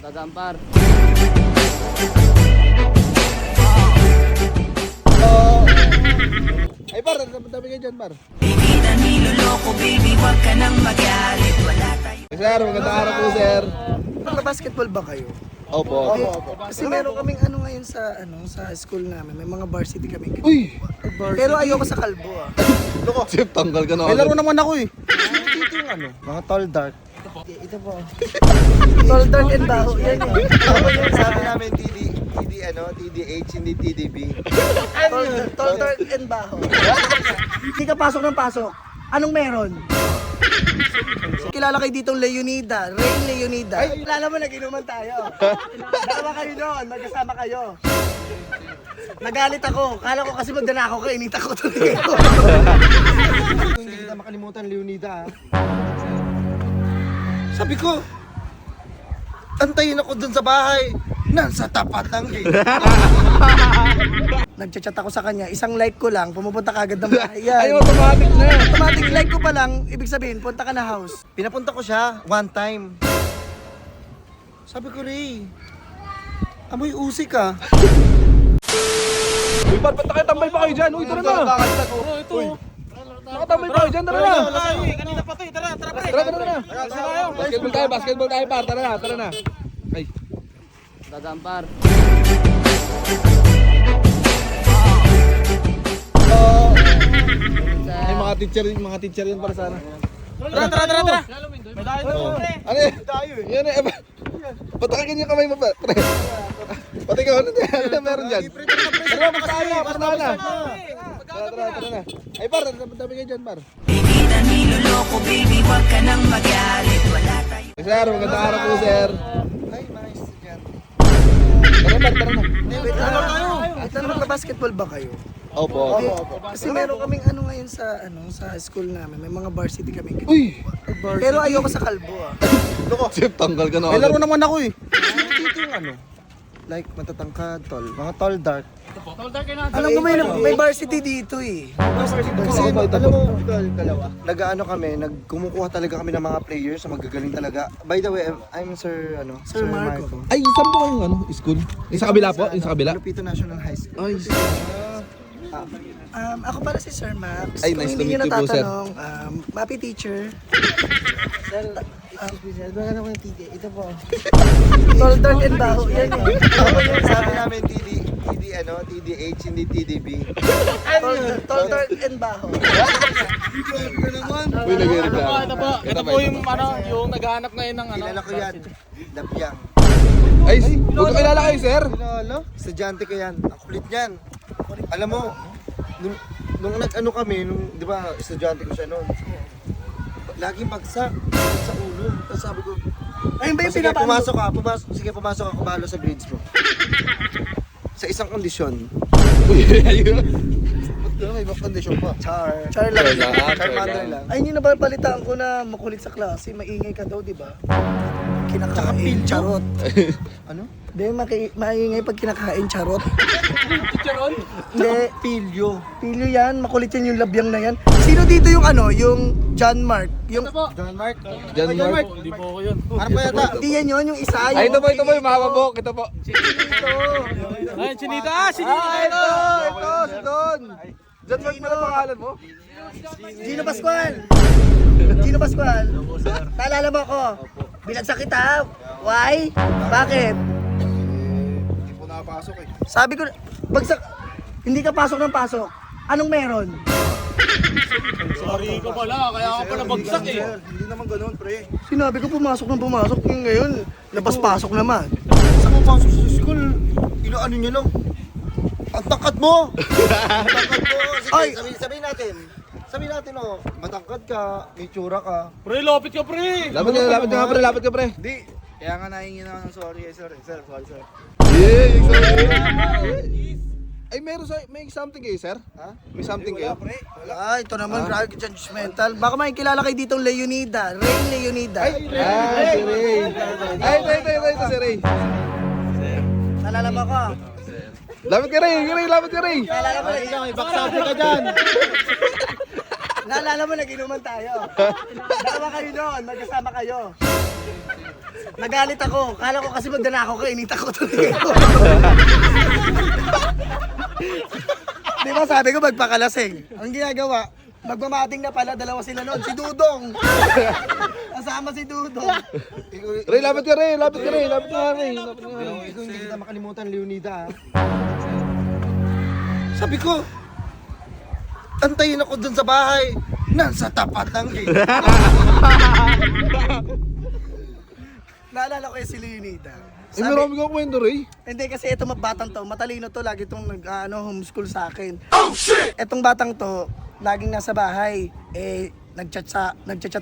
Gagampar. Ay par, dami kayo dyan par. Hindi na niloloko baby, wag ka nang magalit. Wala tayo. Sir, magandang araw po sir. Nagka-basketball ba kayo? Opo. Kasi meron kaming ano ngayon sa school namin. May mga varsity kami. Uy! Pero ayoko sa kalbo ah. Sip, tanggal ka na. May laro naman ako eh. Dito yung ano. Mga tall dark. Ito po. Tall, dark, and baho. Yan yun. Sabi namin TDH, hindi TDB. Tall, dark, and baho. Hindi ka pasok ng pasok. Anong meron? Kilala kayo ditong Leonida, Rain Leonida. Ay, kilala mo, nag-inuman tayo. Dalawa kayo doon, magkasama kayo. Nagalit ako. Kala ko kasi magdanakaw ka, inita ko tuloy ako. Hindi kita makalimutan, Leonida. Sabi ko, antayin ako dun sa bahay. Nasa tapat ng gate. Nagchat ako sa kanya, isang like ko lang, pumupunta ka agad ng bahay. Ay, automatic na. Automatic like ko pa lang, ibig sabihin, punta ka na house. Pinapunta ko siya one time. Sabi ko, Ray, amoy usik ka. Uy par, ba't nakatambay pa kayo dyan? Uy, tara na. Nakatambay pa kayo dyan, tara na. Kanina pa to, tara pre. Tara. Basketball tayo par, tara na. Ay. Gagampar. Ay, mga teacher yun para sana. Tara. Ano eh? Yan eh. Ba't ganyan kamay mo pa? Pre. Pati ka, ano meron dyan? Tara, magkano na. Tara na. Ay par, dami kayo dyan par. Hindi na niloloko baby, wag ka nang magalit. Wala tayo. Sir, magandang araw po sir. Ay, mga estudyante. Tara na. Wait lang, nagka-basketball ba kayo? Opo. Kasi meron kaming ano ngayon sa school namin. May mga varsity kami. Uy! Pero ayoko sa kalbo ah. Sip, tanggal ka na. May laro naman ako eh. Dito yung ano, like matatangkad, tall. Mga tall dark. Alam ko may varsity dito eh. Kasi alam mo, dalawa. Nag-ano kami, kumukuha talaga kami ng mga players na magagaling talaga. By the way, I'm Sir Marco. Ay, saan po kayong school? Yung sa kabila po? Yung sa kabila? Lupito National High School. Ay, Ako pala si Sir Max. Ay, Kung nice hindi to nyo meet you po, sir. natatanong, Mapi teacher. Baka naman TD. Ito po. Tall, dark, and baho. Yan yun. Sabi namin TDH, hindi TDB. Tall, dark, and baho. uy, nag-reklamo. Ito po yung naghahanap ngayon ng Kilala ko yan. Dabyang. Ay, huwag ko kilala kayo, sir. Kilala? Estudyante ko yan. Ang kulit niyan. Alam mo, nung nag-ano kami, di ba, estudyante ko siya noon. Laging bagsak sa ulo. Tapos sabi ko, Ayun ba yung sige, pinapano? pumasok ako, balo sa grades mo. Sa isang kondisyon. Uy, ayun. May ibang kondisyon pa. Char lang. Charmander lang. Ay, hindi na ba balitaan ko na makulit sa klase? Maingay ka daw, di ba? Kinakain, charot. Ano? Hindi, maingay pag kinakain, charot. Hindi, Pilyo. pilyo yan. Makulit yan yung labyang na yan. Sino dito yung yung John Mark? Yung, John Mark. John Mark. Hindi po ako yun. Ano pa yata? hindi yan yun, yung isa. Ay, ito po, yung mahaba po. Ito po. Ay, Chinita! Chinita! Ito, si Don. John Mark na pangalan mo? Gino Pascual. Gino Pascual. Naalala mo ako? Binagsak kita. Why? Bakit? Hindi po nakapasok eh. Sabi ko, bagsak. Hindi ka pasok ng pasok. Anong meron? Sorry ko pala, kaya ako pala bagsak eh. Hindi naman ganoon, pre. Sinabi ko pumasok ng pumasok. Yung ngayon, labas-pasok naman. Sa pumasok sa school, ano nyo lang? Ang tangkad mo! Ang tangkad mo! Sige, Ay! sabihin natin. Sabihin natin, oh, matangkad ka, may tsura ka. Pre, lopit ka pre! Lapit ka, pre. Hindi. Kaya nga nahingi na ng sorry, sir. Sorry, sir. Yeah, sorry. Ay, may something kayo, sir? Ha? May something kayo? Ah, ito naman, grabe ka judgmental. Baka may kilala kayo ditong Leonida. Rain Leonida. Si Ray. Ay, ito si Ray. Naalala mo ko? Lapit ka, Ray. Lapit ka, Ray. Naalala mo rin. May baksabi ka dyan. Naalala mo, nag-inuman tayo. Dalawa kayo noon, magkasama kayo. Nagalit ako. Kala ko kasi magdanakaw ka, inita ko tuloy ako. Di ba sabi ko magpakalasing? Ang ginagawa, magmamating na pala, dalawa sila noon. Si Dudong. Kasama si Dudong. Ray, lapit ka Ray, lapit ka Ray, lapit ka Ray. Lapit ka Ray. Ikaw hindi kita makalimutan, Leonida. Sabi ko, antayin ako dun sa bahay. Nasa tapat ng gate. Naalala ko yung si Leonida. Eh, marami ka kwento Ray. Hindi kasi ito batang to, matalino to, lagi itong homeschool sa akin. Oh shit! Etong batang to, laging nasa bahay. Eh, nagchat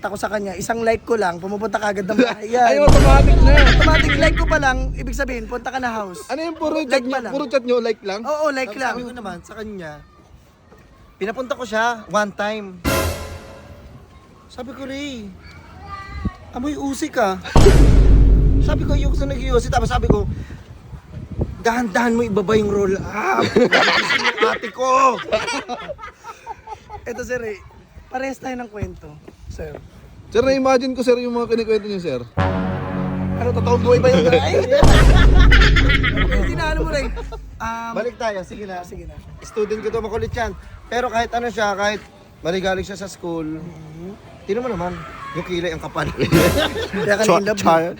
ako sa kanya, isang like ko lang, pumupunta kagad ng bahay yan. Ay, automatic na. Automatic like ko pa lang, ibig sabihin, punta ka na house. Ano yung puro chat Like nyo? pa lang. Puro chat nyo, like lang? Oo, like lang. Sabi ko naman sa kanya, pinapunta ko siya one time. Sabi ko, Ray, amoy usi ka. Sabi ko, ayoko sa nag-iusi. Tapos sabi ko, dahan-dahan mo ibaba yung roll up. Gusto yung ate ko. Ito sir, parehas tayo ng kwento. Sir. Sir, na-imagine ko sir yung mga kinikwento nyo sir. Ano, totoong buhay ba yun? Hindi na ano mo rin. Balik tayo, sige na. Sige na. Student ko to, makulit yan. Pero kahit ano siya, kahit maligalig siya sa school, tingnan mo naman, yung kilay ang kapal. Kaya ka in love.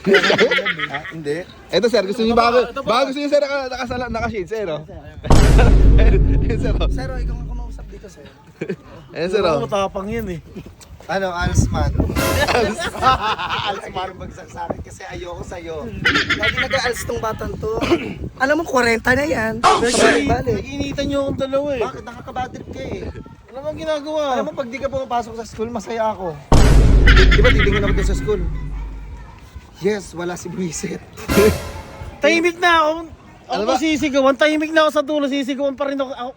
Hindi. Eto sir, gusto nyo baka gusto nyo sir naka-shades eh, no? Ayan sir, oh. Sir, ikaw ang kumausap dito, sir. Ayan sir, oh. Matapang yan eh. Ano, Alsman. Alsman bagsak sa akin kasi ayoko sa'yo. Lagi nag-aals tong batang to. Alam mo, 40 na yan. Balik. Nag-initan niyo akong dalawa eh. Bakit nakakabatrip ka eh? Ano bang ginagawa? Alam mo, pag di ka pumapasok sa school, masaya ako. Di ba titingin ako doon sa school? Yes, wala si Buisit. Tahimik na ako. Ako Ano ba? sisigawan. Tahimik na ako sa dulo. Sisigawan pa rin ako.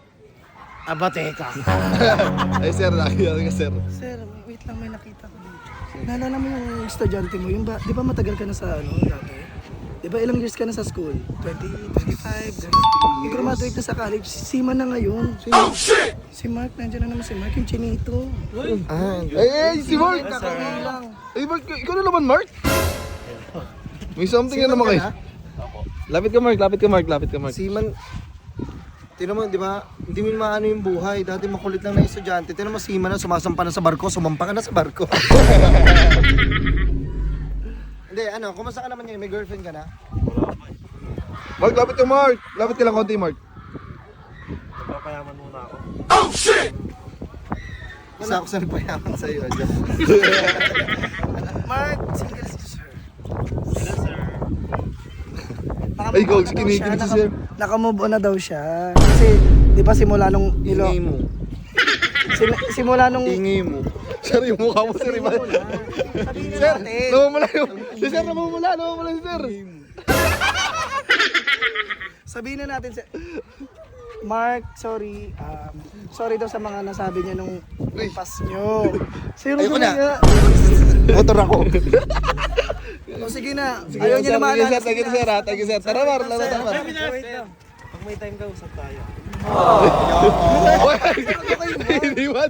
Aba, teka. Ay sir, nakikita ka sir. Sir, wait lang, may nakita ko dito. Naalala mo yung estudyante mo, yung ba, di ba matagal ka na sa ano, dati? Di ba ilang years ka na sa school? 20, 25, gano'n. Graduate na sa college, si Man na ngayon. Si Mark, nandiyan na naman si Mark, yung chinito. Ay, si Mark! Kakauwi lang. Ay, Mark, ikaw na naman Mark? May something na naman kayo. Lapit ka Mark, lapit ka Mark, lapit ka Mark. Siman, tinan mo, di ba? Hindi mo maano yung buhay. Dati makulit lang na estudyante. Tinan mo, Siman na sumasampa na sa barko, sumampa ka na sa barko. Hindi, ano, kumusta ka naman ngayon? May girlfriend ka na? Mark, lapit ka Mark! Lapit ka lang konti Mark. Papayaman muna ako. Basta ako sa nagpayaman sa'yo, Adjo. Mark, single si sir. Ay, Gogs, kinikilig si sir. Naka-move on na daw siya. Kasi, di ba simula nung Ingay mo. simula nung... Ingay mo. Sir, yung mukha mo sir, iba. Sabihin Sir, natin. namumula yung... Si sir, namumula si sir. Sabihin na natin, sir. Mark, sorry. Sorry daw sa mga nasabi niya nung pass nyo. Sir, Ayoko na. nga. Motor ako. O, sige na. Sige, Ayaw niya sir, na maalala. sige, sir, thank you sir, ha? Thank you sir. Tara Mar, tara Mar. Wait lang. Pag may time ka, usap tayo. Hindi ba?